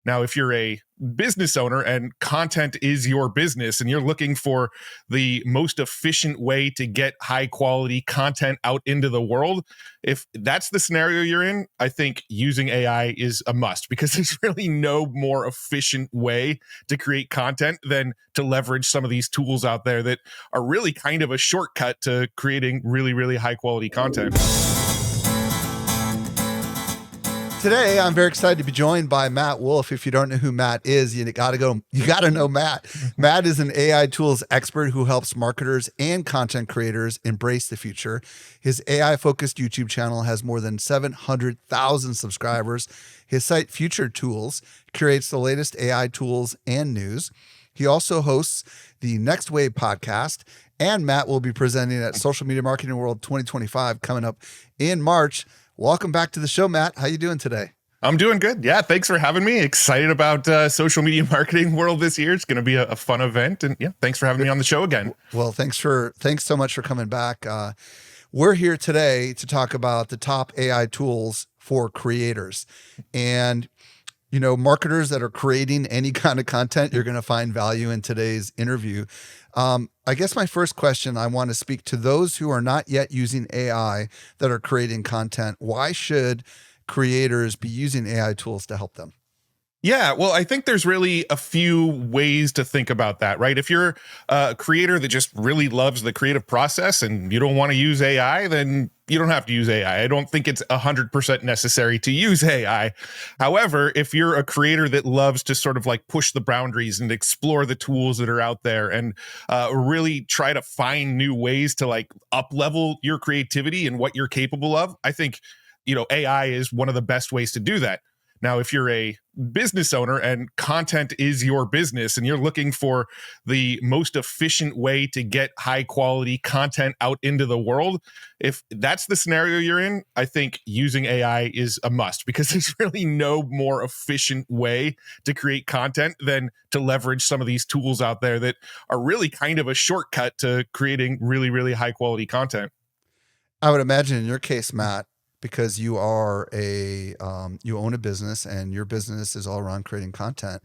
Now, if you're a business owner and content is your business and you're looking for the most efficient way to get high quality content out into the world, if that's the scenario you're in, I think using AI is a must, because there's really no more efficient way to create content than to leverage some of these tools out there that are really kind of a shortcut to creating really, really high quality content. Today, I'm very excited to be joined by Matt Wolfe. If you don't know who Matt is, you got to know Matt. Matt is an AI tools expert who helps marketers and content creators embrace the future. His AI-focused YouTube channel has more than 700,000 subscribers. His site, Future Tools, curates the latest AI tools and news. He also hosts the Next Wave podcast, and Matt will be presenting at Social Media Marketing World 2025 coming up in March. Welcome back to the show, Matt. How you doing today? I'm doing good. Yeah, thanks for having me. Excited about Social Media Marketing World this year. It's going to be a fun event, and yeah, thanks for having me on the show again. Well, thanks so much for coming back. We're here today to talk about the top AI tools for creators, and marketers that are creating any kind of content. You're going to find value in today's interview. I guess my first question, I want to speak to those who are not yet using AI that are creating content. Why should creators be using AI tools to help them? Yeah, well, I think there's really a few ways to think about that, right? If you're a creator that just really loves the creative process and you don't want to use AI, then you don't have to use AI. I don't think it's 100% necessary to use AI. However, if you're a creator that loves to sort of like push the boundaries and explore the tools that are out there and really try to find new ways to like up level your creativity and what you're capable of, I think, AI is one of the best ways to do that. Now, if you're a business owner and content is your business and you're looking for the most efficient way to get high quality content out into the world, if that's the scenario you're in, I think using AI is a must, because there's really no more efficient way to create content than to leverage some of these tools out there that are really kind of a shortcut to creating really, really high quality content. I would imagine in your case, Matt, because you are you own a business and your business is all around creating content,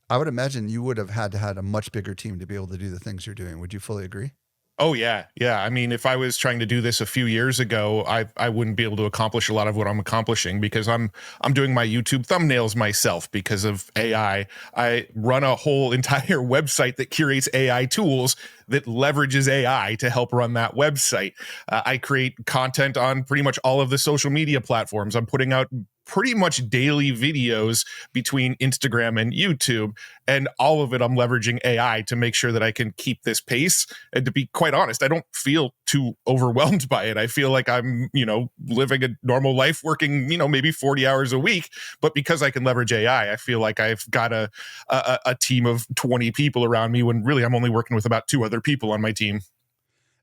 I would imagine you would have had to had a much bigger team to be able to do the things you're doing. Would you fully agree? Oh, yeah. Yeah. I mean, if I was trying to do this a few years ago, I wouldn't be able to accomplish a lot of what I'm accomplishing, because I'm doing my YouTube thumbnails myself because of AI. I run a whole entire website that curates AI tools that leverages AI to help run that website. I create content on pretty much all of the social media platforms. I'm putting out pretty much daily videos between Instagram and YouTube, and all of it I'm leveraging AI to make sure that I can keep this pace. And to be quite honest, I don't feel too overwhelmed by it. I feel like I'm, living a normal life, working, maybe 40 hours a week, but because I can leverage AI, I feel like I've got a team of 20 people around me, when really I'm only working with about 2 other people on my team.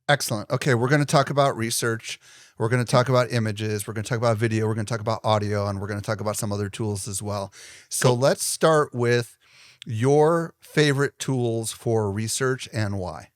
Excellent. Okay, we're going to talk about research. We're going to talk about images. We're going to talk about video. We're going to talk about audio, and we're going to talk about some other tools as well. So cool. Let's start with your favorite tools for research and why.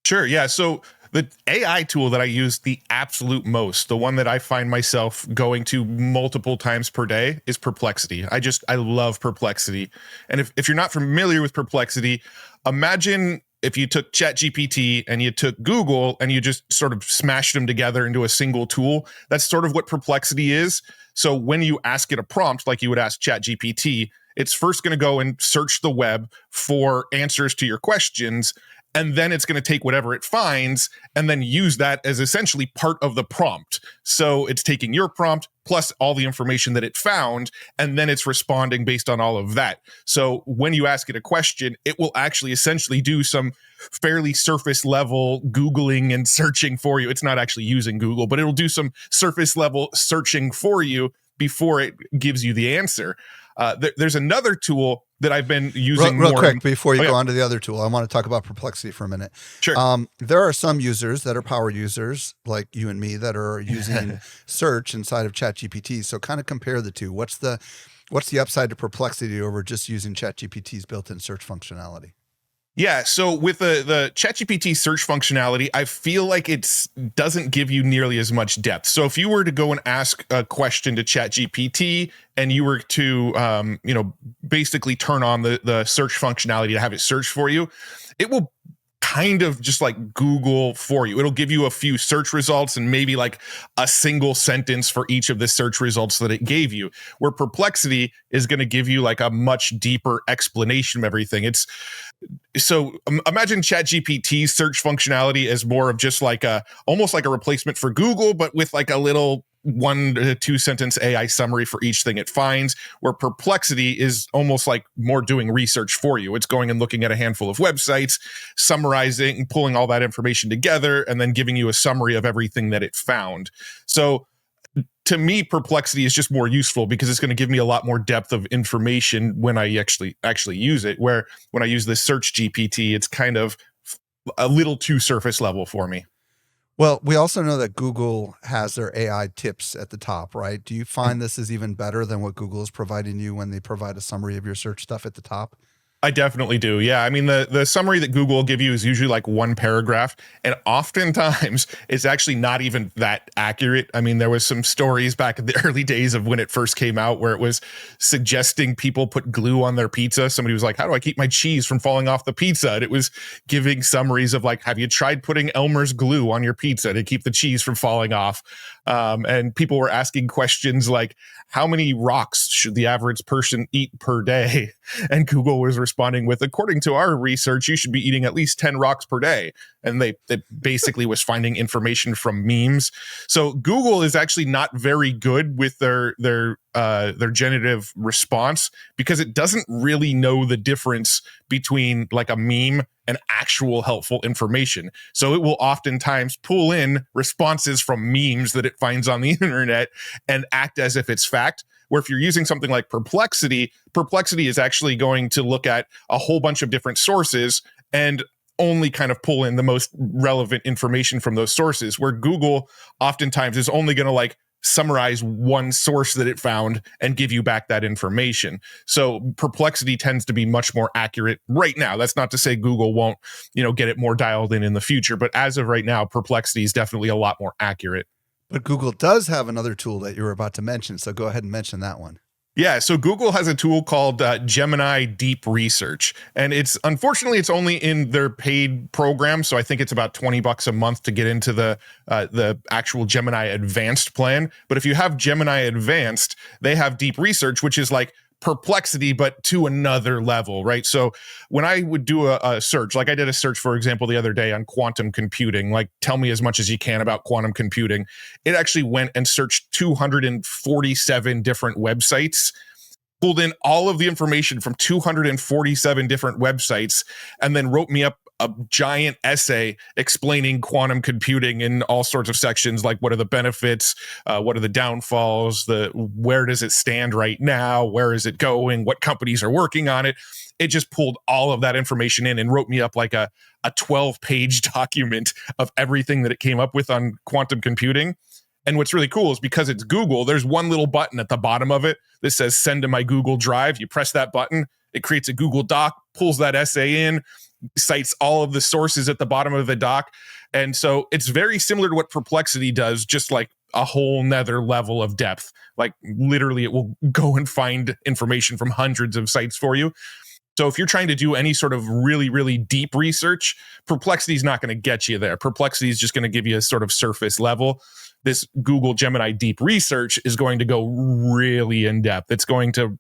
Sure. Yeah. So the AI tool that I use the absolute most, the one that I find myself going to multiple times per day, is Perplexity. I love Perplexity. And if you're not familiar with Perplexity, imagine if you took ChatGPT and you took Google and you just sort of smashed them together into a single tool. That's sort of what Perplexity is. So when you ask it a prompt, like you would ask ChatGPT, it's first going to go and search the web for answers to your questions. And then it's going to take whatever it finds and then use that as essentially part of the prompt. So it's taking your prompt plus all the information that it found, and then it's responding based on all of that. So when you ask it a question, it will actually essentially do some fairly surface level Googling and searching for you. It's not actually using Google, but it'll do some surface level searching for you before it gives you the answer. There's another tool that I've been using real more. Quick, before you go on to the other tool, I want to talk about Perplexity for a minute. Sure. There are some users that are power users, like you and me, that are using search inside of ChatGPT. So kind of compare the two. What's the upside to Perplexity over just using ChatGPT's built-in search functionality? Yeah, so with the ChatGPT search functionality, I feel like it doesn't give you nearly as much depth. So if you were to go and ask a question to ChatGPT and you were to, basically turn on the search functionality to have it search for you, it will kind of just like Google for you. It'll give you a few search results and maybe like a single sentence for each of the search results that it gave you, where Perplexity is going to give you like a much deeper explanation of everything. It's so imagine ChatGPT's search functionality as more of just like almost like a replacement for Google, but with like a little 1 to 2 sentence AI summary for each thing it finds, where Perplexity is almost like more doing research for you. It's going and looking at a handful of websites, summarizing and pulling all that information together, and then giving you a summary of everything that it found. So to me, Perplexity is just more useful because it's going to give me a lot more depth of information when I actually use it, where when I use the search GPT, it's kind of a little too surface level for me. Well, we also know that Google has their AI tips at the top, right? Do you find this is even better than what Google is providing you when they provide a summary of your search stuff at the top? I definitely do. Yeah. I mean, the summary that Google will give you is usually like one paragraph, and oftentimes it's actually not even that accurate. I mean, there was some stories back in the early days of when it first came out where it was suggesting people put glue on their pizza. Somebody was like, how do I keep my cheese from falling off the pizza? And it was giving summaries of like, have you tried putting Elmer's glue on your pizza to keep the cheese from falling off? And people were asking questions like, how many rocks should the average person eat per day? And Google was responding with, according to our research, you should be eating at least 10 rocks per day. And they basically was finding information from memes. So Google is actually not very good with their generative response because it doesn't really know the difference between like a meme and actual helpful information. So it will oftentimes pull in responses from memes that it finds on the internet and act as if it's fact. Where if you're using something like Perplexity is actually going to look at a whole bunch of different sources and only kind of pull in the most relevant information from those sources, where Google oftentimes is only going to like summarize one source that it found and give you back that information. So Perplexity tends to be much more accurate right now. That's not to say Google won't, get it more dialed in the future, but as of right now, Perplexity is definitely a lot more accurate. But Google does have another tool that you were about to mention, so go ahead and mention that one. Yeah, so Google has a tool called Gemini Deep Research, and it's only in their paid program. So I think it's about $20 a month to get into the actual Gemini Advanced plan. But if you have Gemini Advanced, they have Deep Research, which is like Perplexity, but to another level, right? So when I would do a search, like I did a search, for example, the other day on quantum computing, like tell me as much as you can about quantum computing, it actually went and searched 247 different websites, pulled in all of the information from 247 different websites, and then wrote me up a giant essay explaining quantum computing in all sorts of sections, like what are the benefits, what are the downfalls, where does it stand right now, where is it going, what companies are working on it. It just pulled all of that information in and wrote me up like a 12-page document of everything that it came up with on quantum computing. And what's really cool is because it's Google, there's one little button at the bottom of it that says send to my Google Drive. You press that button, it creates a Google Doc, pulls that essay in, cites all of the sources at the bottom of the doc. And so it's very similar to what Perplexity does, just like a whole nother level of depth. Like literally it will go and find information from hundreds of sites for you. So if you're trying to do any sort of really, really deep research, Perplexity is not going to get you there. Perplexity is just going to give you a sort of surface level. This Google Gemini Deep Research is going to go really in depth. It's going to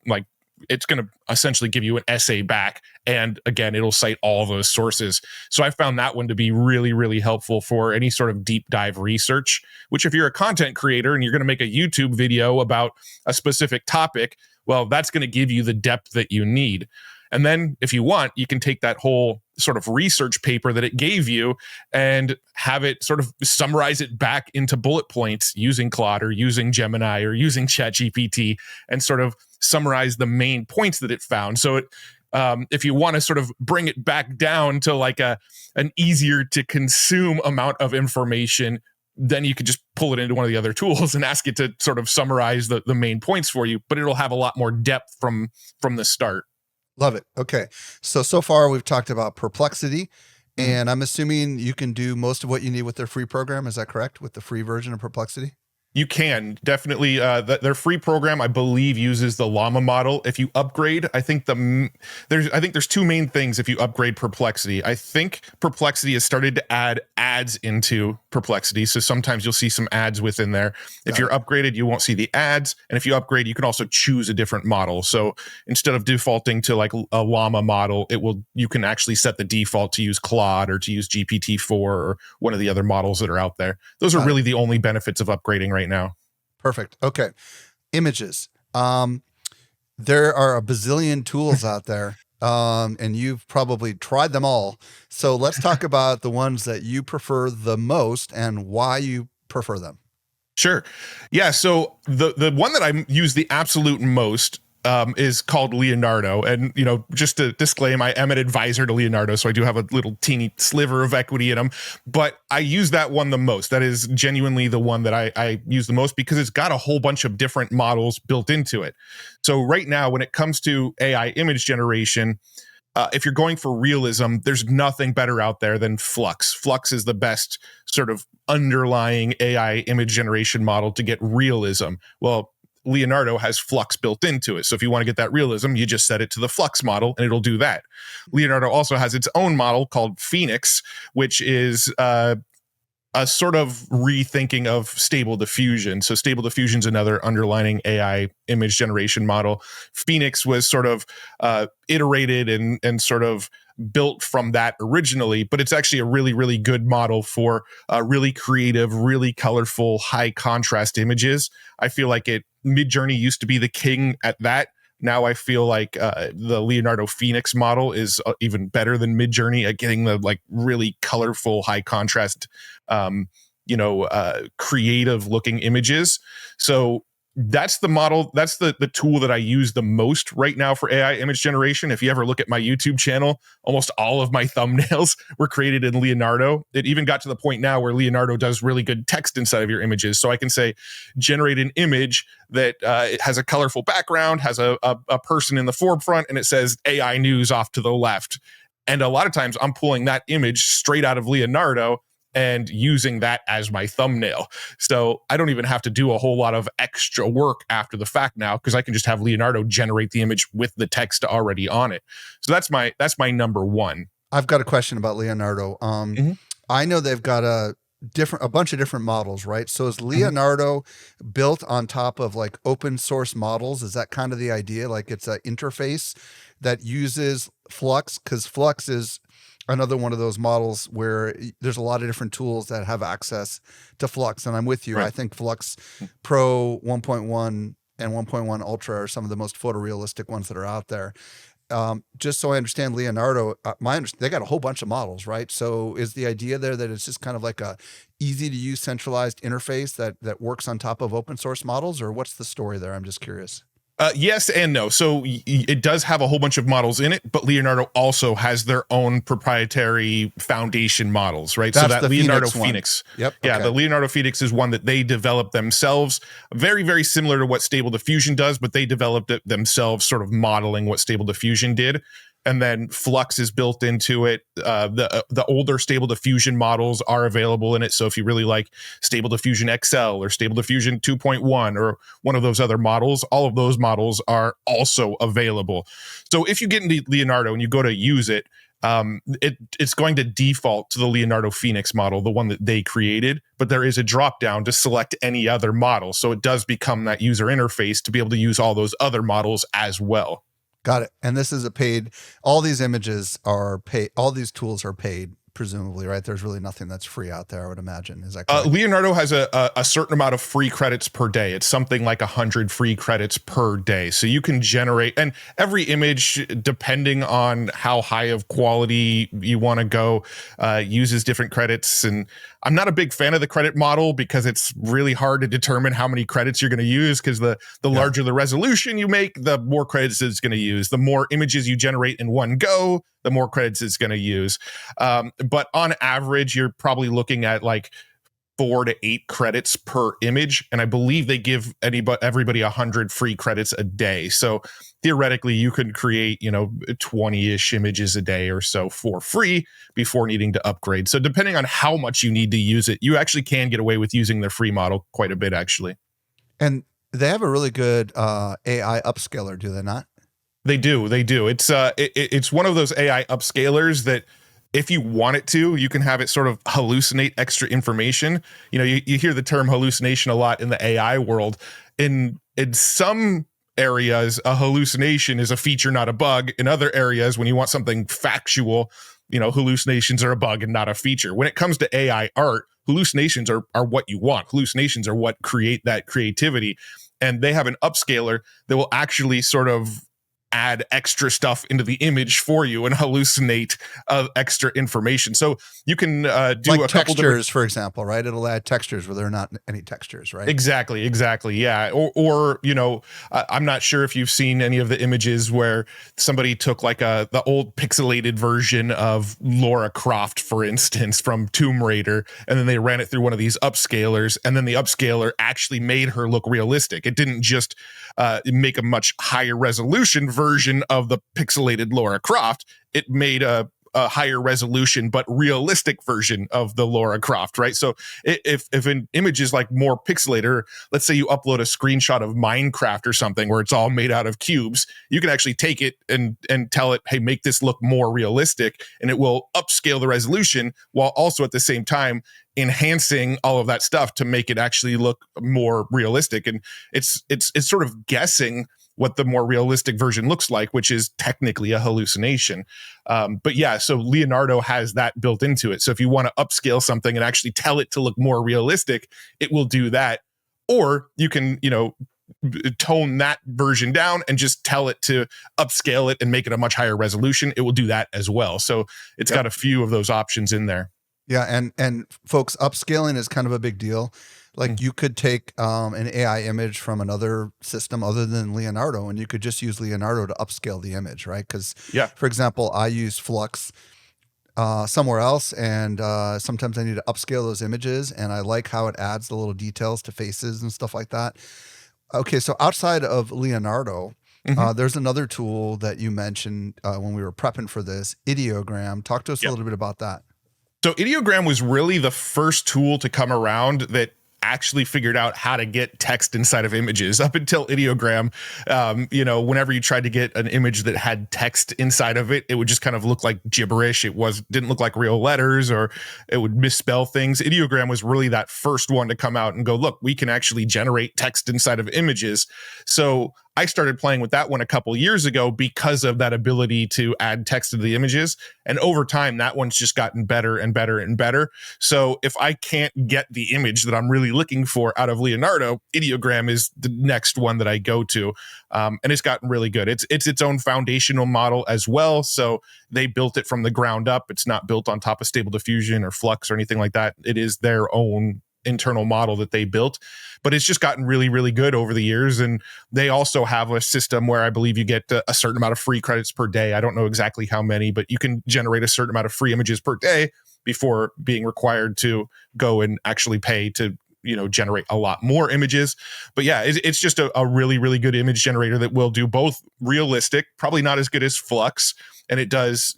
essentially give you an essay back. And again, it'll cite all those sources. So I found that one to be really, really helpful for any sort of deep dive research, which if you're a content creator and you're going to make a YouTube video about a specific topic, well, that's going to give you the depth that you need. And then if you want, you can take that whole sort of research paper that it gave you and have it sort of summarize it back into bullet points using Claude or using Gemini or using ChatGPT and sort of summarize the main points that it found. So if you want to sort of bring it back down to like an easier to consume amount of information, then you could just pull it into one of the other tools and ask it to sort of summarize the main points for you, but it'll have a lot more depth from the start. Love it. Okay. So far we've talked about Perplexity, and I'm assuming you can do most of what you need with their free program. Is that correct? With the free version of Perplexity? You can definitely their free program, I believe, uses the Llama model. If you upgrade, I think there's two main things. If you upgrade Perplexity, I think Perplexity has started to add ads into Perplexity, so sometimes you'll see some ads within there. If you're upgraded, you won't see the ads, and if you upgrade, you can also choose a different model. So instead of defaulting to like a Llama model, you can actually set the default to use Claude or to use GPT-4 or one of the other models that are out there. Those are really the only benefits of upgrading right now. Perfect. Okay. Images. There are a bazillion tools out there, and you've probably tried them all. So let's talk about the ones that you prefer the most and why you prefer them. Sure. Yeah. So the one that I use the absolute most is called Leonardo. And, just to disclaim, I am an advisor to Leonardo, so I do have a little teeny sliver of equity in them. But I use that one the most. That is genuinely the one that I use the most because it's got a whole bunch of different models built into it. So right now, when it comes to AI image generation, if you're going for realism, there's nothing better out there than Flux. Flux is the best sort of underlying AI image generation model to get realism. Well, Leonardo has Flux built into it. So if you want to get that realism, you just set it to the Flux model and it'll do that. Leonardo also has its own model called Phoenix, which is a sort of rethinking of Stable Diffusion. So Stable Diffusion is another underlying AI image generation model. Phoenix was sort of iterated and sort of built from that originally, but it's actually a really, really good model for really creative, really colorful, high contrast images. I feel like Midjourney used to be the king at that. Now I feel like the Leonardo Phoenix model is even better than Midjourney at getting the like really colorful, high contrast, creative looking images. So that's the model. That's the tool that I use the most right now for AI image generation. If you ever look at my YouTube channel, almost all of my thumbnails were created in Leonardo. It even got to the point now where Leonardo does really good text inside of your images. So I can say, generate an image that it has a colorful background, has a person in the forefront, and it says AI news off to the left. And a lot of times I'm pulling that image straight out of Leonardo and using that as my thumbnail. So I don't even have to do a whole lot of extra work after the fact now because I can just have Leonardo generate the image with the text already on it. So that's my number one. I've got a question about Leonardo. I know they've got a bunch of different models, right? So is Leonardo built on top of like open source models? Is that kind of the idea? Like it's an interface that uses Flux? Because Flux is another one of those models where there's a lot of different tools that have access to Flux. And I'm with you. Right. I think Flux Pro 1.1 and 1.1 Ultra are some of the most photorealistic ones that are out there. Just so I understand Leonardo, they got a whole bunch of models, right? So is the idea there that it's just kind of like a easy to use centralized interface that works on top of open source models, or what's the story there? I'm just curious. Yes and no. So it does have a whole bunch of models in it, but Leonardo also has their own proprietary foundation models, right? That's so that the Leonardo Phoenix. Yep. Yeah, okay. The Leonardo Phoenix is one that they developed themselves, very, very similar to what Stable Diffusion does, but they developed it themselves, sort of modeling what Stable Diffusion did. And then Flux is built into it. The older Stable Diffusion models are available in it. So if you really like Stable Diffusion XL or Stable Diffusion 2.1 or one of those other models, all of those models are also available. So if you get into Leonardo and you go to use it, it's going to default to the Leonardo Phoenix model, the one that they created, but there is a drop down to select any other model. So it does become that user interface to be able to use all those other models as well. Got it. And this is all these images are paid. All these tools are paid, presumably, right? There's really nothing that's free out there, I would imagine. Is that correct? Leonardo has a certain amount of free credits per day. It's something like 100 free credits per day. So you can generate, and every image, depending on how high of quality you want to go, uses different credits. And I'm not a big fan of the credit model because it's really hard to determine how many credits you're going to use, because the larger the resolution you make, the more credits it's going to use. The more images you generate in one go, the more credits it's going to use. But on average, you're probably looking at like 4 to 8 credits per image, and I believe they give everybody 100 free credits a day. So theoretically, you could create 20-ish images a day or so for free before needing to upgrade. So depending on how much you need to use it, you actually can get away with using their free model quite a bit, actually. And they have a really good AI upscaler, do they not? They do. It's one of those AI upscalers that, if you want it to, you can have it sort of hallucinate extra information. You hear the term hallucination a lot in the AI world. In some areas, a hallucination is a feature, not a bug. In other areas, when you want something factual, hallucinations are a bug and not a feature. When it comes to AI art, hallucinations are what you want. Hallucinations are what create that creativity. And they have an upscaler that will actually sort of add extra stuff into the image for you and hallucinate extra information. So you can do like a couple textures, for example, right? It'll add textures where there are not any textures, right? Exactly. Yeah. Or I'm not sure if you've seen any of the images where somebody took like the old pixelated version of Lara Croft, for instance, from Tomb Raider, and then they ran it through one of these upscalers, and then the upscaler actually made her look realistic. It didn't just make a much higher resolution version of the pixelated Lara Croft. It made a higher resolution but realistic version of the Lara Croft, right? So if an image is like more pixelated, or let's say you upload a screenshot of Minecraft or something where it's all made out of cubes, you can actually take it and tell it, hey, make this look more realistic, and it will upscale the resolution while also at the same time enhancing all of that stuff to make it actually look more realistic. And it's sort of guessing what the more realistic version looks like, which is technically a hallucination. But yeah, so Leonardo has that built into it. So if you want to upscale something and actually tell it to look more realistic, it will do that. Or you can, tone that version down and just tell it to upscale it and make it a much higher resolution. It will do that as well. So it's got a few of those options in there. Yeah, and folks, upscaling is kind of a big deal. Like you could take an AI image from another system other than Leonardo, and you could just use Leonardo to upscale the image, right? Because, for example, I use Flux somewhere else, and sometimes I need to upscale those images, and I like how it adds the little details to faces and stuff like that. Okay, so outside of Leonardo, there's another tool that you mentioned when we were prepping for this, Ideogram. Talk to us a little bit about that. So Ideogram was really the first tool to come around that actually figured out how to get text inside of images. Up until Ideogram, whenever you tried to get an image that had text inside of it, it would just kind of look like gibberish. It didn't look like real letters, or it would misspell things. Ideogram was really that first one to come out and go, look, we can actually generate text inside of images. So I started playing with that one a couple years ago because of that ability to add text to the images. And over time, that one's just gotten better and better and better. So if I can't get the image that I'm really looking for out of Leonardo, Ideogram is the next one that I go to. And it's gotten really good. It's its own foundational model as well. So they built it from the ground up. It's not built on top of Stable Diffusion or Flux or anything like that. It is their own internal model that they built, but it's just gotten really, really good over the years. And they also have a system where I believe you get a certain amount of free credits per day. I don't know exactly how many, but you can generate a certain amount of free images per day before being required to go and actually pay to generate a lot more images. But yeah, it's just a really, really good image generator that will do both realistic, probably not as good as Flux, and it does,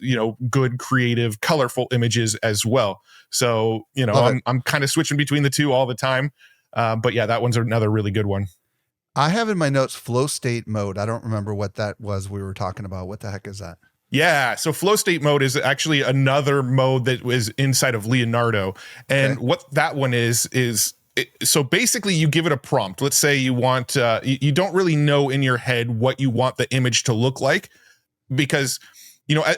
good, creative, colorful images as well. So, I'm kind of switching between the two all the time. But yeah, that one's another really good one. I have in my notes flow state mode. I don't remember what that was we were talking about. What the heck is that? Yeah, so flow state mode is actually another mode that was inside of Leonardo. And what that one is so basically you give it a prompt. Let's say you want, you don't really know in your head what you want the image to look like, because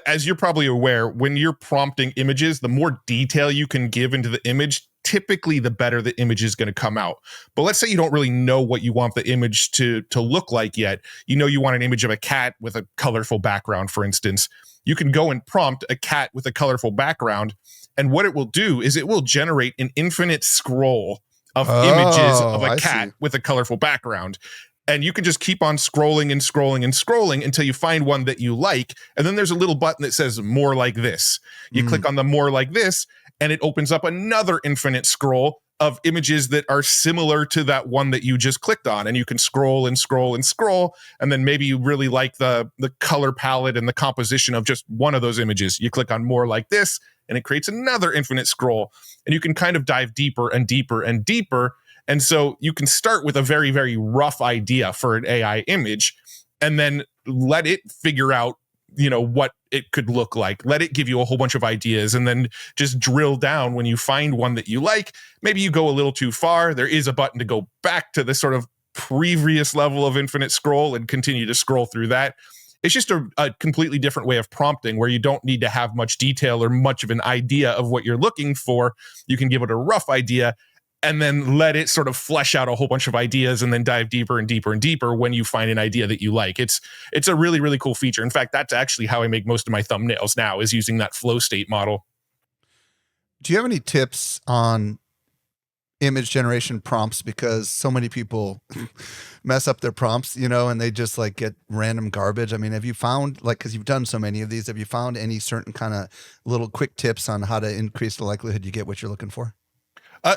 as you're probably aware, when you're prompting images, the more detail you can give into the image, typically the better the image is going to come out. But let's say you don't really know what you want the image to look like yet. You want an image of a cat with a colorful background, for instance. You can go and prompt a cat with a colorful background, and what it will do is it will generate an infinite scroll of images of a cat with a colorful background. And you can just keep on scrolling and scrolling and scrolling until you find one that you like. And then there's a little button that says more like this. You click on the more like this, and it opens up another infinite scroll of images that are similar to that one that you just clicked on, and you can scroll and scroll and scroll, and then maybe you really like the color palette and the composition of just one of those images. You click on more like this, and it creates another infinite scroll, and you can kind of dive deeper and deeper and deeper. And so you can start with a very, very rough idea for an AI image, and then let it figure out, what it could look like. Let it give you a whole bunch of ideas, and then just drill down when you find one that you like. Maybe you go a little too far. There is a button to go back to this sort of previous level of infinite scroll and continue to scroll through that. It's just a completely different way of prompting, where you don't need to have much detail or much of an idea of what you're looking for. You can give it a rough idea and then let it sort of flesh out a whole bunch of ideas, and then dive deeper and deeper and deeper when you find an idea that you like. It's a really, really cool feature. In fact, that's actually how I make most of my thumbnails now, is using that flow state model. Do you have any tips on image generation prompts? Because so many people mess up their prompts, and they just like get random garbage. I mean, have you found, like, because you've done so many of these, have you found any certain kind of little quick tips on how to increase the likelihood you get what you're looking for?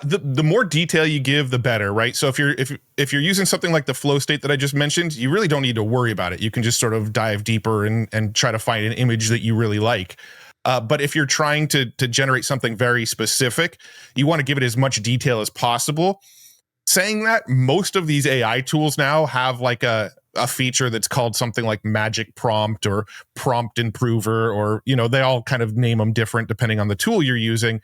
The more detail you give, the better, right? So if you're using something like the flow state that I just mentioned, you really don't need to worry about it. You can just sort of dive deeper and try to find an image that you really like. But if you're trying to generate something very specific, you want to give it as much detail as possible. Saying that, most of these AI tools now have like a feature that's called something like magic prompt or prompt improver, or, they all kind of name them different depending on the tool you're using.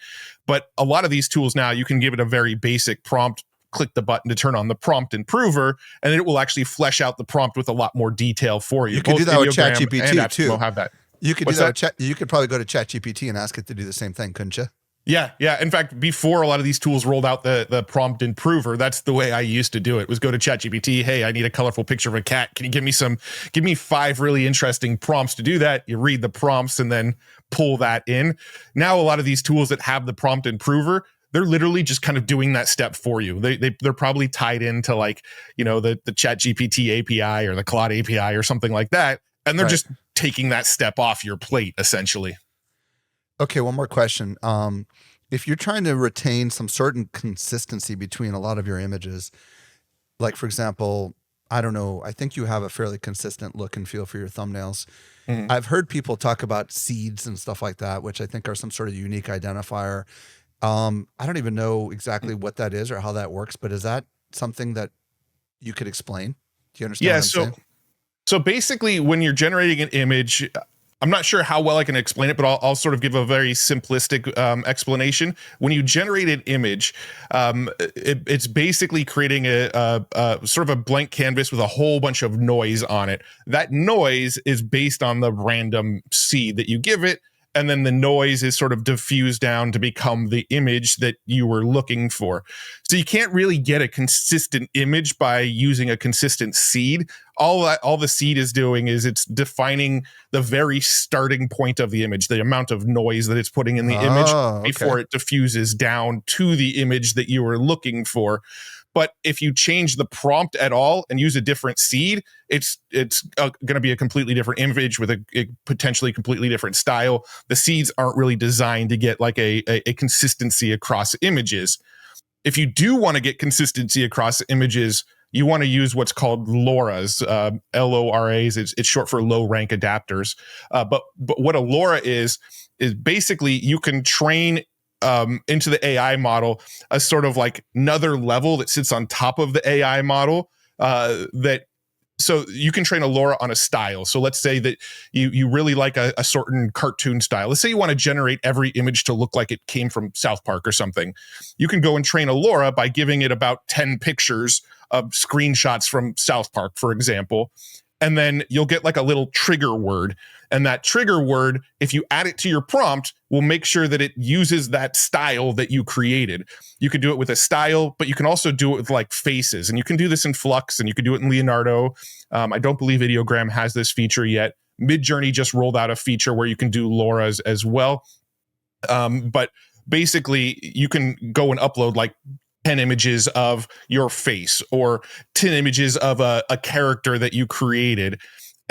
But a lot of these tools now, you can give it a very basic prompt, click the button to turn on the prompt improver, and it will actually flesh out the prompt with a lot more detail for you. You can do that with ChatGPT too. Have that. You could do that. You could probably go to ChatGPT and ask it to do the same thing, couldn't you? Yeah. In fact, before a lot of these tools rolled out the prompt improver, that's the way I used to do it, was go to ChatGPT. Hey, I need a colorful picture of a cat. Can you give me 5 really interesting prompts to do that? You read the prompts and then pull that in. Now, a lot of these tools that have the prompt improver, they're literally just kind of doing that step for you. They're probably tied into like, the ChatGPT API or the Claude API or something like that. And they're just taking that step off your plate, essentially. Okay, one more question. If you're trying to retain some certain consistency between a lot of your images, like, for example, I don't know, I think you have a fairly consistent look and feel for your thumbnails. Mm-hmm. I've heard people talk about seeds and stuff like that, which I think are some sort of unique identifier. I don't even know exactly what that is or how that works, but is that something that you could explain? Do you understand what I'm saying? So basically, when you're generating an image, I'm not sure how well I can explain it, but I'll sort of give a very simplistic explanation. When you generate an image, it's basically creating a sort of a blank canvas with a whole bunch of noise on it. That noise is based on the random seed that you give it, and then the noise is sort of diffused down to become the image that you were looking for. So you can't really get a consistent image by using a consistent seed. All the seed is doing is it's defining the very starting point of the image, the amount of noise that it's putting in the image before it diffuses down to the image that you were looking for. But if you change the prompt at all and use a different seed, it's going to be a completely different image with a potentially completely different style. The seeds aren't really designed to get like a consistency across images. If you do want to get consistency across images, you want to use what's called LoRAs, LORAs. It's short for low rank adapters. But what a LoRa is basically you can train into the AI model a sort of like another level that sits on top of the AI model so you can train a LoRa on a style. So let's say that you really like a certain cartoon style. Let's say you want to generate every image to look like it came from South Park or something. You can go and train a LoRa by giving it about 10 pictures of screenshots from South Park, for example. And then you'll get like a little trigger word. And that trigger word, if you add it to your prompt, will make sure that it uses that style that you created. You can do it with a style, but you can also do it with like faces. And you can do this in Flux, and you can do it in Leonardo. I don't believe Ideogram has this feature yet. Midjourney just rolled out a feature where you can do LoRas as well. But basically, you can go and upload like 10 images of your face or 10 images of a character that you created.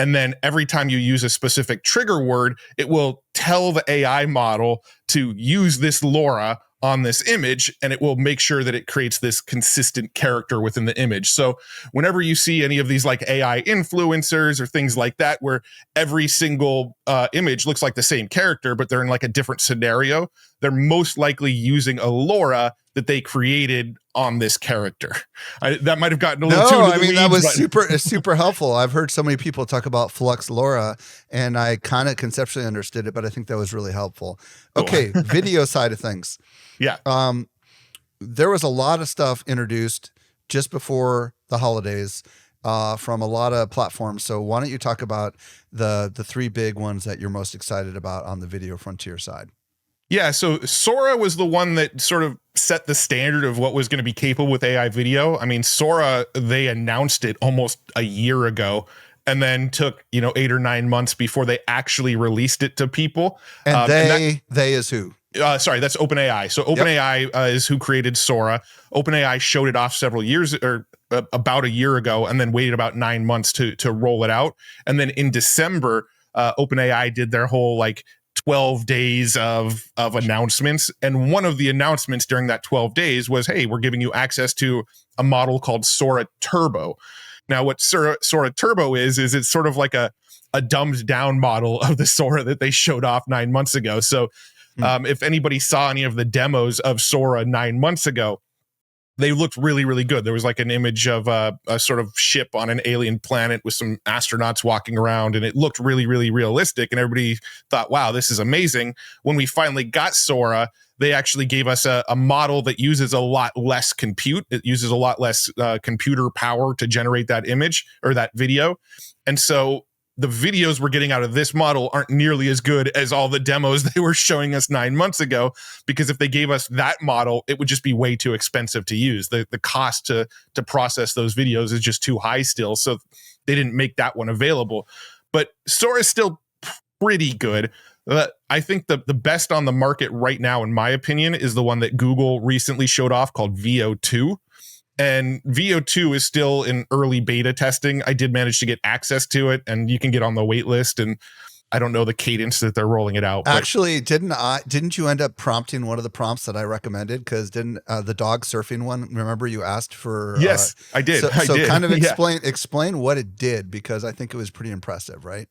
And then every time you use a specific trigger word, it will tell the AI model to use this LoRa on this image, and it will make sure that it creates this consistent character within the image. So whenever you see any of these like AI influencers or things like that, where every single image looks like the same character, but they're in like a different scenario, they're most likely using a LoRa that they created on this character. That might have gotten a little too into the weeds, that was super helpful. I've heard so many people talk about Flux LoRa, and I kind of conceptually understood it, but I think that was really helpful. Okay, video side of things. Yeah. There was a lot of stuff introduced just before the holidays from a lot of platforms. So why don't you talk about the three big ones that you're most excited about on the video frontier side? Yeah, so Sora was the one that sort of set the standard of what was going to be capable with AI video. I mean, Sora, they announced it almost a year ago and then took, 8 or 9 months before they actually released it to people. And they is who? Sorry, that's OpenAI. So OpenAI is who created Sora. OpenAI showed it off several years or about a year ago, and then waited about 9 months to roll it out. And then in December, OpenAI did their whole like 12 days of announcements. And one of the announcements during that 12 days was, hey, we're giving you access to a model called Sora Turbo. Now, what Sora Turbo is it's sort of like a dumbed down model of the Sora that they showed off 9 months ago. So if anybody saw any of the demos of Sora 9 months ago, they looked really, really good. There was like an image of a sort of ship on an alien planet with some astronauts walking around, and it looked really, really realistic. And everybody thought, wow, this is amazing. When we finally got Sora, they actually gave us a model that uses a lot less compute. It uses a lot less computer power to generate that image or that video. And so the videos we're getting out of this model aren't nearly as good as all the demos they were showing us 9 months ago, because if they gave us that model, it would just be way too expensive to use. The cost to process those videos is just too high still. So they didn't make that one available. But Sora is still pretty good. I think the best on the market right now, in my opinion, is the one that Google recently showed off called VO2. And VO2 is still in early beta testing. I did manage to get access to it, and you can get on the wait list. And I don't know the cadence that they're rolling it out. Actually, didn't you end up prompting one of the prompts that I recommended? Because didn't the dog surfing one? Remember you asked for? Yes, I did. So did. Kind of explain what it did, because I think it was pretty impressive, right?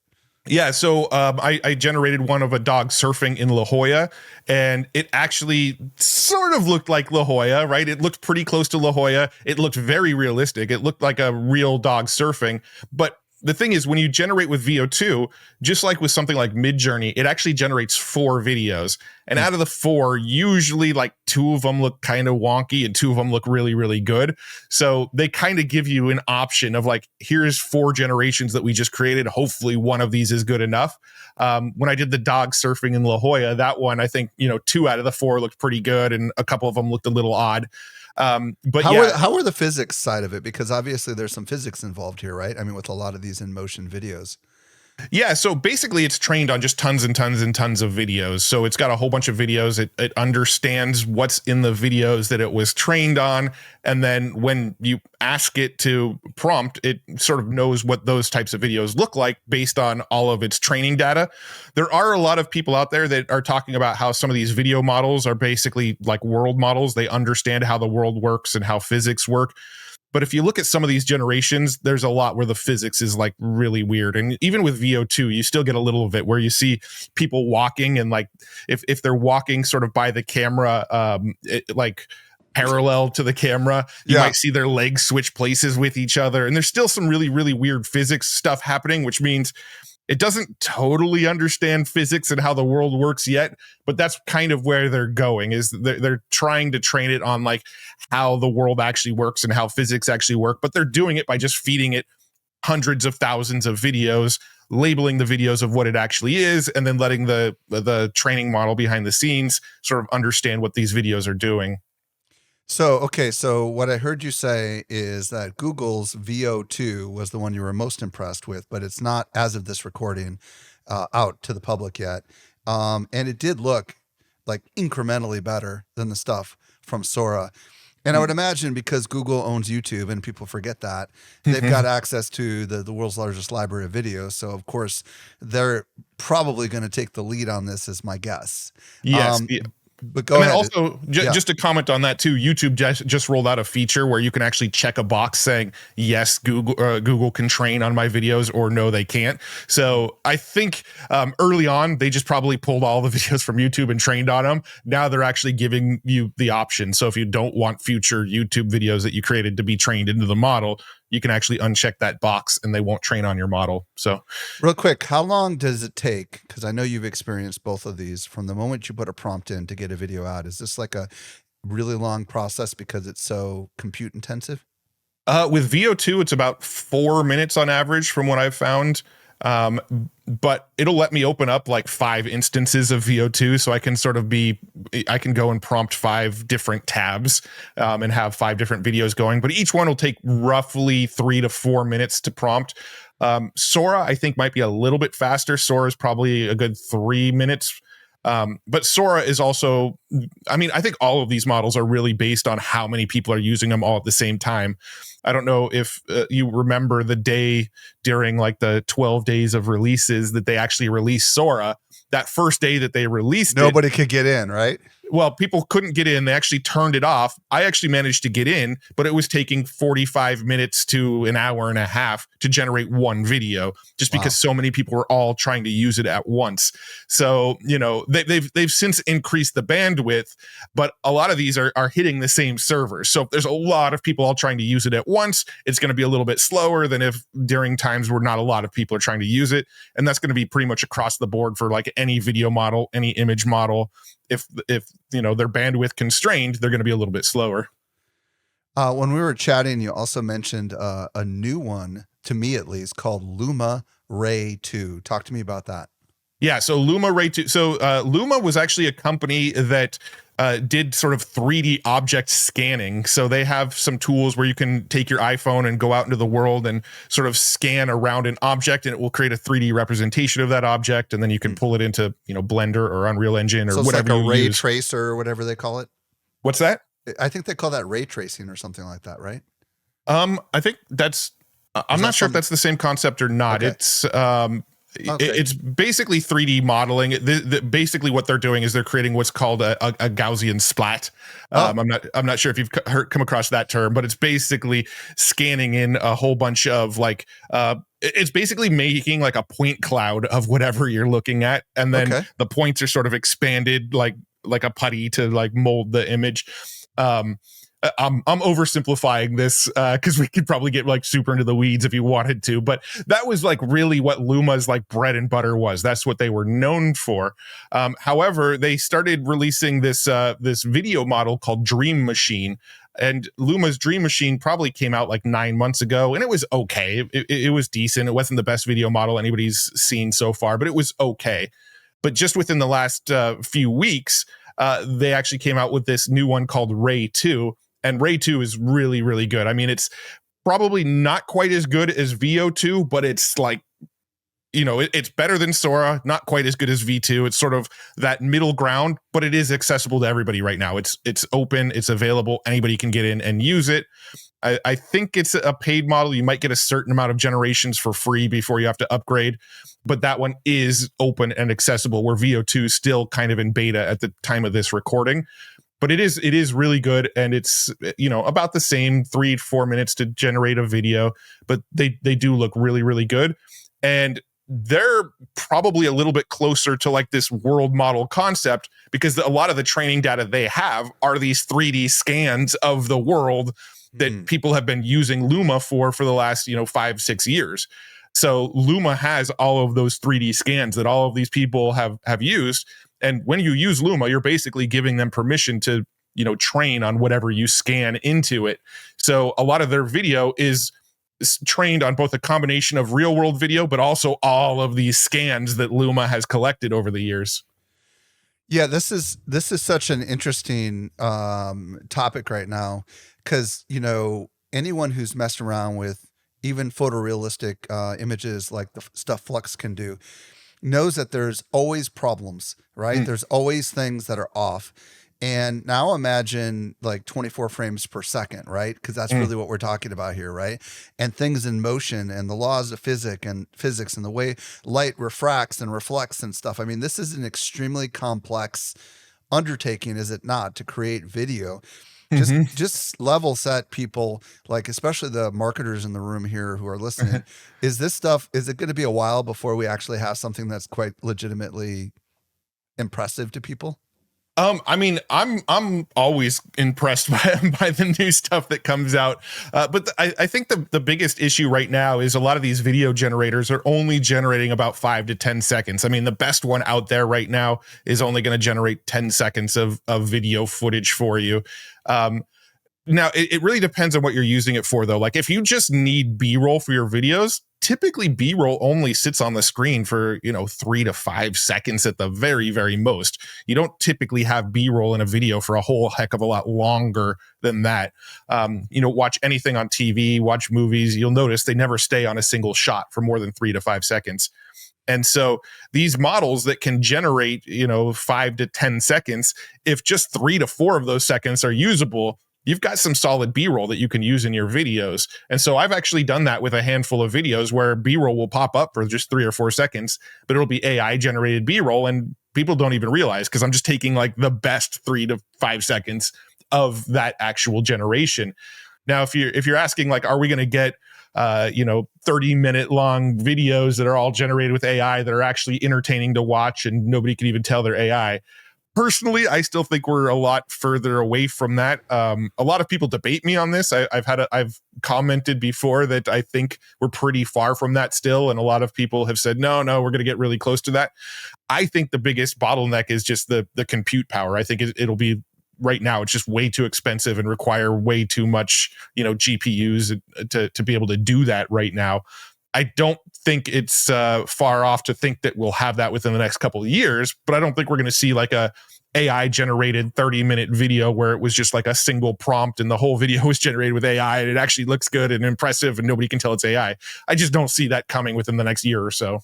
Yeah, so I generated one of a dog surfing in La Jolla, and it actually sort of looked like La Jolla, right? It looked pretty close to La Jolla. It looked very realistic. It looked like a real dog surfing. But the thing is, when you generate with VO2, just like with something like Midjourney, it actually generates 4 videos. And out of the 4, usually like 2 of them look kind of wonky and 2 of them look really, really good. So they kind of give you an option of like, here's 4 generations that we just created. Hopefully one of these is good enough. When I did the dog surfing in La Jolla, that one, I think, 2 out of the 4 looked pretty good, and a couple of them looked a little odd. But how are the physics side of it? Because obviously there's some physics involved here, right? I mean, with a lot of these in motion videos. Yeah, so basically it's trained on just tons and tons and tons of videos. So it's got a whole bunch of videos. It understands what's in the videos that it was trained on. And then when you ask it to prompt, it sort of knows what those types of videos look like based on all of its training data. There are a lot of people out there that are talking about how some of these video models are basically like world models. They understand how the world works and how physics work. But if you look at some of these generations, there's a lot where the physics is like really weird. And even with VO2, you still get a little of it where you see people walking, and like if they're walking sort of by the camera, like parallel to the camera, you might see their legs switch places with each other. And there's still some really, really weird physics stuff happening, which means it doesn't totally understand physics and how the world works yet, but that's kind of where they're going. Is they're trying to train it on like how the world actually works and how physics actually work, but they're doing it by just feeding it hundreds of thousands of videos, labeling the videos of what it actually is, and then letting the training model behind the scenes sort of understand what these videos are doing. So what I heard you say is that Google's VO2 was the one you were most impressed with, but it's not, as of this recording, out to the public yet. And it did look like incrementally better than the stuff from Sora. And I would imagine because Google owns YouTube, and people forget that, they've got access to the world's largest library of videos. So, of course, they're probably going to take the lead on this, is my guess. Yes. But go And then ahead. also, Yeah. just to comment on that too, YouTube just rolled out a feature where you can actually check a box saying yes, Google can train on my videos, or no, they can't. So I think early on they just probably pulled all the videos from YouTube and trained on them. Now they're actually giving you the option. So if you don't want future YouTube videos that you created to be trained into the model, you can actually uncheck that box and they won't train on your model. So real quick, how long does it take? Because I know you've experienced both of these from the moment you put a prompt in to get a video out. Is this like a really long process because it's so compute intensive? With VO2, it's about 4 minutes on average from what I've found. But it'll let me open up like 5 instances of VO2. So I can I can go and prompt 5 different tabs and have 5 different videos going. But each one will take roughly 3 to 4 minutes to prompt. Sora, I think, might be a little bit faster. Sora is probably a good 3 minutes. But Sora is also, I mean, I think all of these models are really based on how many people are using them all at the same time. I don't know if you remember the day during like the 12 days of releases that they actually released Sora. That first day that they released Nobody could get in, right? Well, people couldn't get in. They actually turned it off. I actually managed to get in, but it was taking 45 minutes to an hour and a half to generate one video, just because so many people were all trying to use it at once. So, you know, they've since increased the bandwidth, but a lot of these are hitting the same servers. So if there's a lot of people all trying to use it at once, it's going to be a little bit slower than if during times where not a lot of people are trying to use it. And that's going to be pretty much across the board for like any video model, any image model. If you know they're bandwidth constrained, they're going to be a little bit slower. When we were chatting, you also mentioned a new one, to me at least, called Luma Ray 2. Talk to me about that. Yeah, so Luma Ray 2. So Luma was actually a company that did sort of 3D object scanning. So they have some tools where you can take your iPhone and go out into the world and sort of scan around an object, and it will create a 3D representation of that object, and then you can pull it into, you know, Blender or Unreal Engine or so it's whatever like a ray use. tracer or whatever they call it. What's that? I think they call that ray tracing or something like that, right? I think that's. I'm not sure if that's the same concept or not. Okay. It's basically 3D modeling. Basically, what they're doing is they're creating what's called a Gaussian splat. I'm not sure if you've come across that term, but it's basically scanning in a whole bunch of like. It's basically making like a point cloud of whatever you're looking at, and then the points are sort of expanded like a putty to like mold the image. I'm oversimplifying this because we could probably get like super into the weeds if you wanted to, but that was like really what Luma's like bread and butter was. That's what they were known for. However, they started releasing this video model called Dream Machine, and Luma's Dream Machine probably came out like 9 months ago, and it was okay. It was decent. It wasn't the best video model anybody's seen so far, but it was okay. But just within the last few weeks, they actually came out with this new one called Ray 2. And Ray 2 is really, really good. I mean, it's probably not quite as good as VO2, but it's like, you know, it's better than Sora, not quite as good as V2. It's sort of that middle ground, but it is accessible to everybody right now. It's open, it's available, anybody can get in and use it. I think it's a paid model. You might get a certain amount of generations for free before you have to upgrade, but that one is open and accessible, where VO2 is still kind of in beta at the time of this recording. But it is really good, and it's, you know, about the same 3 to 4 minutes to generate a video, but they do look really, really good. And they're probably a little bit closer to like this world model concept, because a lot of the training data they have are these 3D scans of the world that people have been using Luma for the last, you know, 5-6 years. So Luma has all of those 3D scans that all of these people have used. And when you use Luma, you're basically giving them permission to, you know, train on whatever you scan into it. So a lot of their video is trained on both a combination of real world video, but also all of these scans that Luma has collected over the years. Yeah, this is such an interesting topic right now, because, you know, anyone who's messed around with even photorealistic images like the stuff Flux can do knows that there's always problems, right? There's always things that are off. And now imagine like 24 frames per second, right? Because that's really what we're talking about here, right? And things in motion and the laws of physics and the way light refracts and reflects and stuff. I mean, this is an extremely complex undertaking, is it not, to create video? Hmm. Just level set people, like especially the marketers in the room here who are listening. Is this stuff, is it going to be a while before we actually have something that's quite legitimately impressive to people? I mean, I'm always impressed by the new stuff that comes out, but I think the biggest issue right now is a lot of these video generators are only generating about 5 to 10 seconds. I mean, the best one out there right now is only going to generate 10 seconds of video footage for you. Now, it really depends on what you're using it for, though. Like, if you just need B-roll for your videos, typically B-roll only sits on the screen for, 3 to 5 seconds at the very, very most. You don't typically have B-roll in a video for a whole heck of a lot longer than that. Watch anything on TV, watch movies, you'll notice they never stay on a single shot for more than 3 to 5 seconds. And so these models that can generate, 5 to 10 seconds, if just 3 to 4 of those seconds are usable, you've got some solid B-roll that you can use in your videos. And so I've actually done that with a handful of videos where B-roll will pop up for just 3 or 4 seconds, but it'll be AI generated B-roll, and people don't even realize, because I'm just taking like the best 3 to 5 seconds of that actual generation. Now, if you're asking, like, are we going to get 30-minute long videos that are all generated with AI that are actually entertaining to watch and nobody can even tell they're AI? Personally, I still think we're a lot further away from that. A lot of people debate me on this. I've commented before that I think we're pretty far from that still, and a lot of people have said no, we're going to get really close to that. I think the biggest bottleneck is just the compute power. I think it'll be, right now it's just way too expensive and require way too much GPUs to be able to do that right now. I don't think it's far off to think that we'll have that within the next couple of years, but I don't think we're going to see like a AI generated 30-minute video where it was just like a single prompt and the whole video was generated with AI and it actually looks good and impressive and nobody can tell it's AI. I just don't see that coming within the next year or so.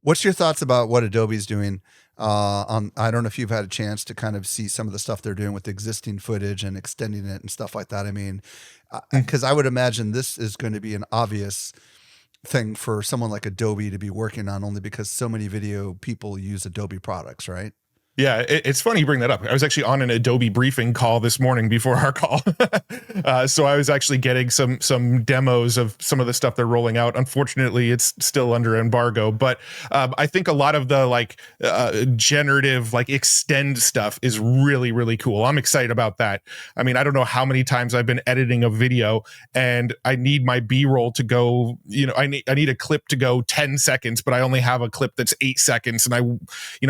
What's your thoughts about what Adobe's doing? I don't know if you've had a chance to kind of see some of the stuff they're doing with existing footage and extending it and stuff like that. I mean, because I would imagine this is going to be an obvious thing for someone like Adobe to be working on, only because so many video people use Adobe products, right? Yeah, it's funny you bring that up. I was actually on an Adobe briefing call this morning before our call. So I was actually getting some demos of some of the stuff they're rolling out. Unfortunately, it's still under embargo, but I think a lot of the generative extend stuff is really, really cool. I'm excited about that. I mean, I don't know how many times I've been editing a video and I need my B-roll to go, I need a clip to go 10 seconds, but I only have a clip that's 8 seconds. And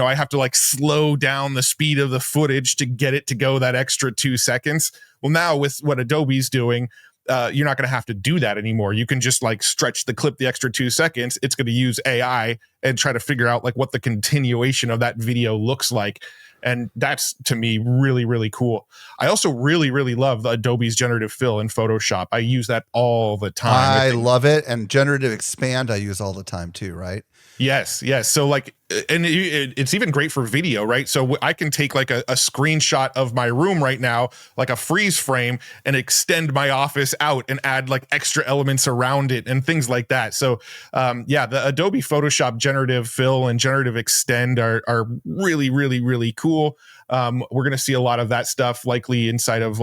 I have to slow down the speed of the footage to get it to go that extra 2 seconds. Well, now with what Adobe's doing, you're not going to have to do that anymore. You can just stretch the clip the extra 2 seconds. It's going to use AI and try to figure out what the continuation of that video looks like. And that's, to me, really, really cool. I also really, really love the Adobe's generative fill in Photoshop. I use that all the time. I love it. And generative expand I use all the time too, right? Yes. So and it's even great for video, right? So I can take a screenshot of my room right now, like a freeze frame, and extend my office out and add extra elements around it and things like that. So the Adobe Photoshop generative fill and generative extend are really, really, really cool. We're going to see a lot of that stuff likely inside of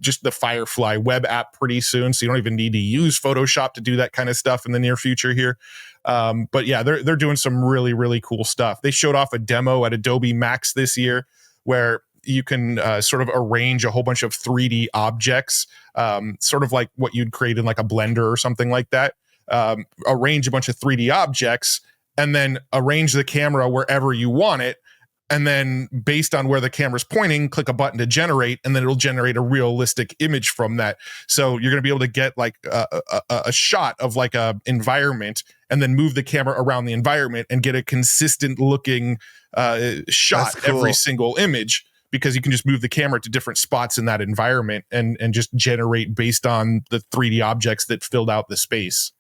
just the Firefly web app pretty soon. So you don't even need to use Photoshop to do that kind of stuff in the near future here. But yeah, they're doing some really, really cool stuff. They showed off a demo at Adobe Max this year where you can sort of arrange a whole bunch of 3D objects, sort of like what you'd create in a Blender or something like that. Arrange a bunch of 3D objects and then arrange the camera wherever you want it. And then based on where the camera's pointing, click a button to generate, and then it'll generate a realistic image from that. So you're going to be able to get a shot of a environment and then move the camera around the environment and get a consistent looking shot every single image, because you can just move the camera to different spots in that environment and just generate based on the 3D objects that filled out the space.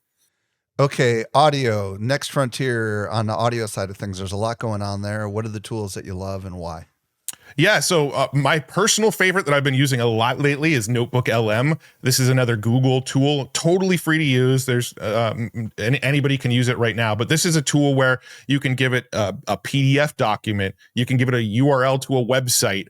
Okay, audio, next frontier on the audio side of things. There's a lot going on there. What are the tools that you love and why? Yeah, so my personal favorite that I've been using a lot lately is NotebookLM. This is another Google tool, totally free to use. There's anybody can use it right now, but this is a tool where you can give it a PDF document. You can give it a URL to a website.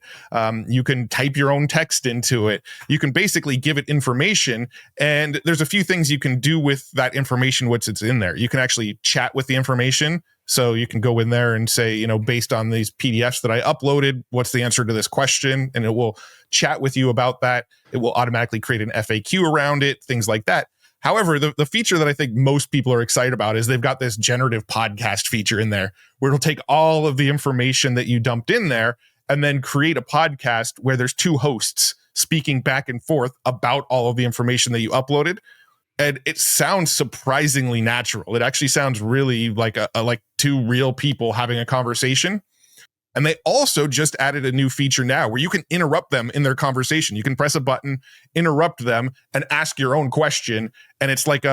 You can type your own text into it. You can basically give it information, and there's a few things you can do with that information once it's in there. You can actually chat with the information. So you can go in there and say, based on these PDFs that I uploaded, what's the answer to this question? And it will chat with you about that. It will automatically create an FAQ around it, things like that. However, the feature that I think most people are excited about is they've got this generative podcast feature in there where it'll take all of the information that you dumped in there and then create a podcast where there's two hosts speaking back and forth about all of the information that you uploaded. And it sounds surprisingly natural. It actually sounds really like like two real people having a conversation. And they also just added a new feature now where you can interrupt them in their conversation. You can press a button, interrupt them, and ask your own question. And it's like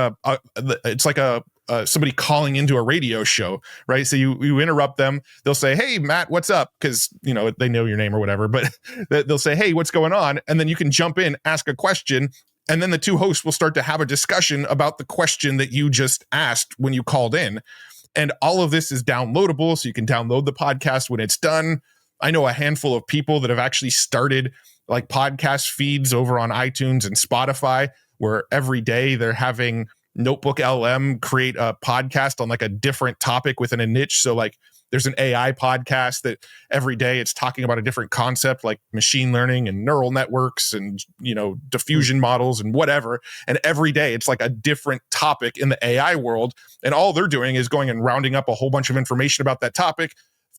somebody calling into a radio show, right? So you interrupt them. They'll say, "Hey, Matt, what's up?" Because they know your name or whatever. But they'll say, "Hey, what's going on?" And then you can jump in, ask a question. And then the two hosts will start to have a discussion about the question that you just asked when you called in. And all of this is downloadable, so you can download the podcast when it's done. I know a handful of people that have actually started like podcast feeds over on iTunes and Spotify, where every day they're having NotebookLM create a podcast on like a different topic within a niche. So like there's an AI podcast that every day it's talking about a different concept like machine learning and neural networks and, diffusion models and whatever. And every day it's like a different topic in the AI world. And all they're doing is going and rounding up a whole bunch of information about that topic,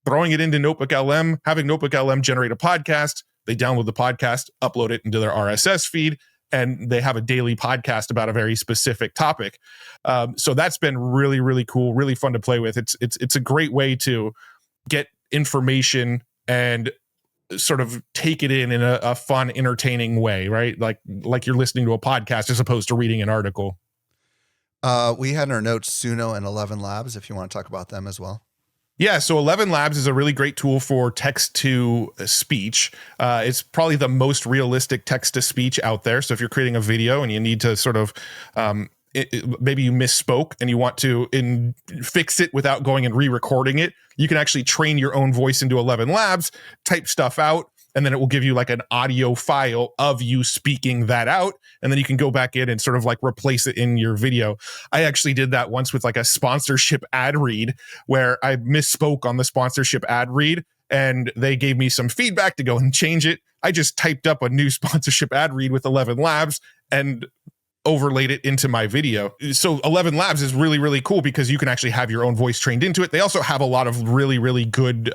throwing it into NotebookLM, having NotebookLM generate a podcast. They download the podcast, upload it into their RSS feed, and they have a daily podcast about a very specific topic. So that's been really, really cool, really fun to play with. It's a great way to get information and sort of take it in a fun, entertaining way, right? Like you're listening to a podcast as opposed to reading an article. We had in our notes Suno and ElevenLabs, if you want to talk about them as well. Yeah, so ElevenLabs is a really great tool for text-to-speech. It's probably the most realistic text-to-speech out there. So if you're creating a video and you need to sort of, maybe you misspoke and you want to fix it without going and re-recording it, you can actually train your own voice into ElevenLabs, type stuff out, and then it will give you like an audio file of you speaking that out. And then you can go back in and sort of like replace it in your video. I actually did that once with like a sponsorship ad read where I misspoke on the sponsorship ad read and they gave me some feedback to go and change it. I just typed up a new sponsorship ad read with ElevenLabs and overlaid it into my video. So ElevenLabs is really, really cool because you can actually have your own voice trained into it. They also have a lot of really, really good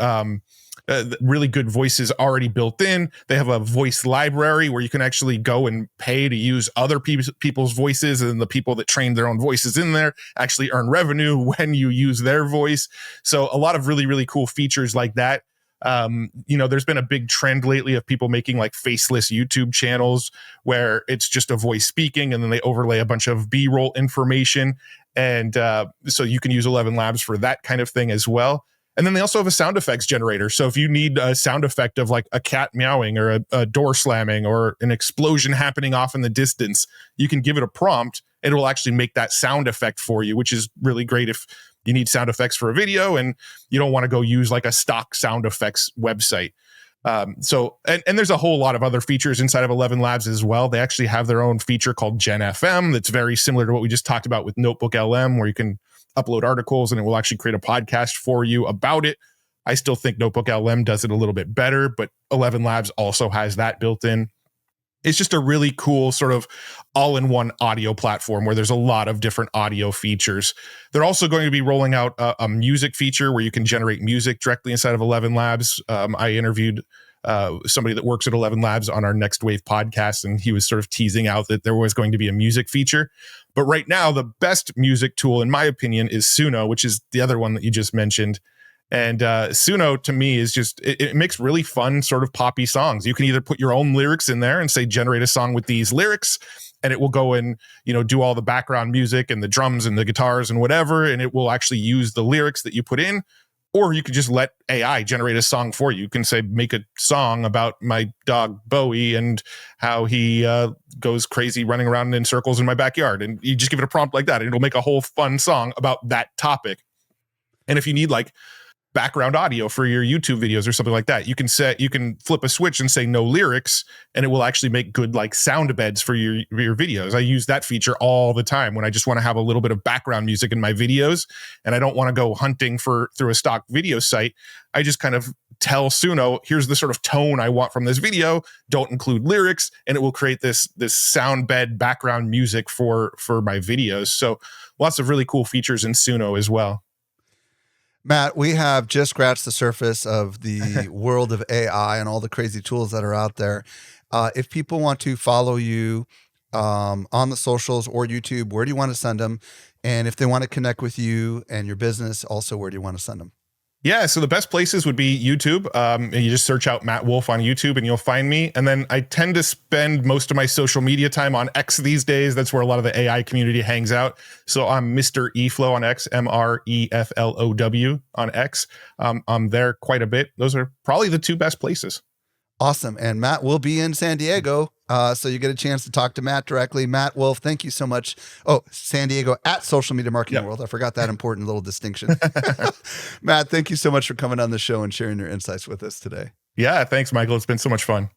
voices already built in. They have a voice library where you can actually go and pay to use other people's voices, and the people that train their own voices in there actually earn revenue when you use their voice. So a lot of really, really cool features like that. There's been a big trend lately of people making like faceless YouTube channels where it's just a voice speaking and then they overlay a bunch of B-roll information. And so you can use ElevenLabs for that kind of thing as well. And then they also have a sound effects generator. So if you need a sound effect of like a cat meowing or a door slamming or an explosion happening off in the distance, you can give it a prompt and it will actually make that sound effect for you, which is really great if you need sound effects for a video and you don't want to go use like a stock sound effects website. And there's a whole lot of other features inside of ElevenLabs as well. They actually have their own feature called Gen FM that's very similar to what we just talked about with NotebookLM, where you can upload articles and it will actually create a podcast for you about it. I still think NotebookLM does it a little bit better, but ElevenLabs also has that built in. It's just a really cool sort of all-in-one audio platform where there's a lot of different audio features. They're also going to be rolling out a music feature where you can generate music directly inside of ElevenLabs. I interviewed somebody that works at ElevenLabs on our Next Wave podcast, and he was sort of teasing out that there was going to be a music feature. But right now, the best music tool, in my opinion, is Suno, which is the other one that you just mentioned. And Suno, to me, is just, it makes really fun sort of poppy songs. You can either put your own lyrics in there and say, generate a song with these lyrics, and it will go and, do all the background music and the drums and the guitars and whatever, and it will actually use the lyrics that you put in. or you could just let AI generate a song for you. You can say, make a song about my dog Bowie and how he goes crazy running around in circles in my backyard. And you just give it a prompt like that, and it'll make a whole fun song about that topic. And if you need like background audio for your YouTube videos or something like that, you can flip a switch and say no lyrics, and it will actually make good like sound beds for your videos. I use that feature all the time when I just want to have a little bit of background music in my videos and I don't want to go hunting through a stock video site. I just kind of tell Suno, here's the sort of tone I want from this video, don't include lyrics, and it will create this sound bed background music for my videos. So lots of really cool features in Suno as well. Matt, we have just scratched the surface of the world of AI and all the crazy tools that are out there. If people want to follow you on the socials or YouTube, where do you want to send them? And if they want to connect with you and your business, also, where do you want to send them? Yeah, so the best places would be YouTube. And you just search out Matt Wolfe on YouTube and you'll find me. And then I tend to spend most of my social media time on X these days. That's where a lot of the AI community hangs out. So I'm Mr. eFlow on X, MrEFLOW on X. I'm there quite a bit. Those are probably the two best places. Awesome. And Matt will be in San Diego. So you get a chance to talk to Matt directly. Matt Wolfe, thank you so much. Oh, San Diego at Social Media Marketing World. I forgot that important little distinction. Matt, thank you so much for coming on the show and sharing your insights with us today. Yeah, thanks, Michael. It's been so much fun.